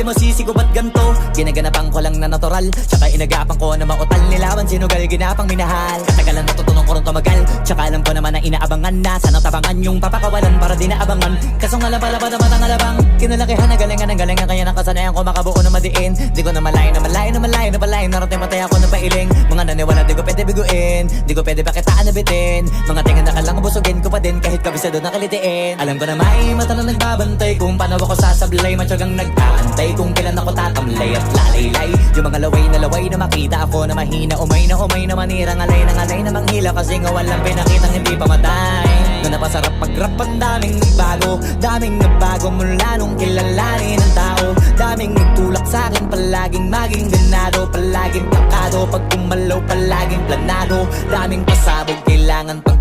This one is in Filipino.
di mo sisigo ba't ganto? Ginaganapan ko lang na natural, tsaka inagapan ko na mautal. Nilawan sinugal, ginapang minahal. Katagalan natutunan ko rin tumagal, tsaka alam ko naman na inaabangan na. Sana tabangan yung papakawalan para di naabangan. Kaso nga lang pala ba naman ang alabang kinalakihan na galingan kaya nakasanayan ko makabuo na madiin. Di ko na malayo narating matay ako na pailing. Mga naniwala di ko pwede biguin, di ko pwede pakitaan na bitin. Mga tingan na kalang busugin ko pa din kahit kabisado na kalitiin. Alam ko na may mata na nagbabantay kung paano ako sasablay. Matyagang nag-aantay kung kailan ako tatamlay at lalaylay. Yung mga laway na makita ako na mahina. Umay na manira, ngalay na manghila. Kasi nga walang pinakitang hindi pamatay. Na napasarap mag-rap ang daming nagbago mula nung kilalanin ang tao. Daming nagtulak sa'kin, palaging maging ganado, palaging plakado. Pag kumalaw palaging planado, daming pasabog kailangan pag